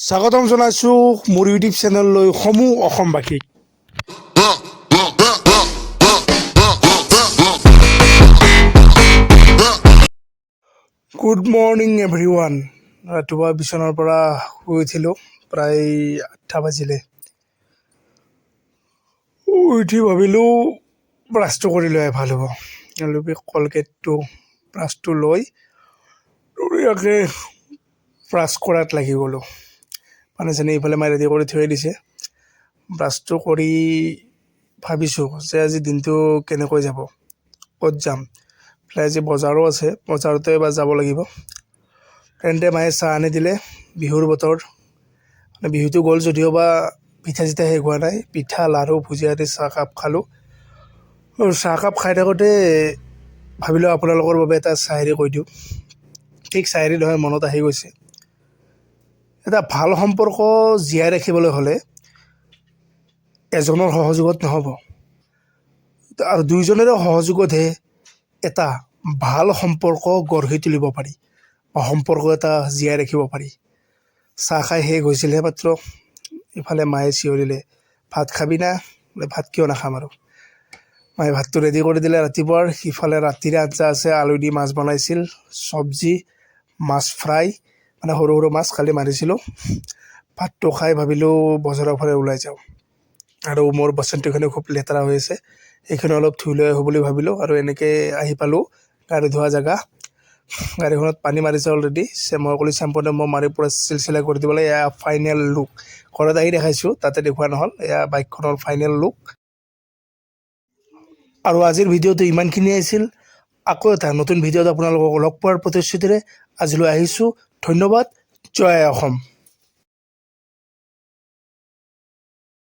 স্বাগতম জনাইছোঁ মোৰ ইউটিউব চেনেললৈ সমূহ অসমবাসীক। Good morning everyone. ৰাতিপুৱা বিচনাৰ পৰা শুই উঠিলোঁ, প্ৰায় 8টা বাজিলে। উঠি ভাবিলোঁ ব্ৰাছটো কৰি লোৱাই ভাল হ'ব। কলগেটটো ব্ৰাছটো লৈ ধুনীয়াকৈ ব্ৰাছ কৰাত লাগি গ'লোঁ। পানী চানী ইফালে মাই ৰেডি কৰি থৈ দিছে। ব্ৰাছটো কৰি ভাবিছোঁ যে আজি দিনটো কেনেকৈ যাব, ক'ত যাম। আজি বজাৰো আছে, বজাৰতে এবাৰ যাব লাগিব। তেন্তে মায়ে চাহ আনি দিলে। বিহুৰ বতৰ, বিহুটো গ'ল যদিও বা পিঠা চিঠা শেষ হোৱা নাই। পিঠা, লাড়ু, ভুজিয়া দি চাহকাপ খালোঁ। আৰু চাহকাপ খাই থাকোঁতে ভাবিলোঁ আপোনালোকৰ বাবে এটা চায়েৰী কৈ দিওঁ। ঠিক চায়েৰী নহয়, মনত আহি গৈছে। এটা ভাল সম্পৰ্ক জীয়াই ৰাখিবলৈ হ'লে এজনৰ সহযোগত নহ'ব, আৰু দুয়োজনেৰে সহযোগতহে এটা ভাল সম্পৰ্ক গঢ়ি তুলিব পাৰি বা সম্পৰ্ক এটা জীয়াই ৰাখিব পাৰি। চাহ খাই শেষ হৈছিলহে মাত্ৰ। ইফালে মায়ে চিঞৰিলে, ভাত খাবি না? ভাত কিয় নাখাম আৰু। মায়ে ভাতটো ৰেডি কৰি দিলে ৰাতিপুৱাৰ। সিফালে ৰাতিৰে আঞ্জা আছে, আলু দি মাছ বনাইছিল, চব্জি, মাছ ফ্ৰাই, মানে সৰু সৰু মাছ কালি মাৰিছিলোঁ। ভাতটো খাই ভাবিলোঁ বজাৰৰ ফালে ওলাই যাওঁ। আৰু মোৰ বাচনটোখিনি খুব লেতেৰা হৈ আছে, সেইখিনি অলপ ধুই লৈ আহোঁ বুলি ভাবিলোঁ। আৰু এনেকৈ আহি পালোঁ গাড়ী ধোৱা জেগা। গাড়ীখনত পানী মাৰিছে অলৰেডি। মই ক'লোঁ চেম্পুটো মই মাৰি পূৰা চিলচিলা কৰি দিব লাগে। এয়া ফাইনেল লুক। ঘৰত আহি দেখাইছোঁ, তাতে দেখুওৱা নহ'ল। এয়া বাইকখনৰ ফাইনেল লুক। আৰু আজিৰ ভিডিঅ'টো ইমানখিনিয়ে আছিল। আকৌ এটা নতুন ভিডিঅ'ত আপোনালোকক লগ পোৱাৰ প্ৰতিশ্ৰুতিৰে আজিলৈ আহিছোঁ। ধন্যবাদ। জয় অসম।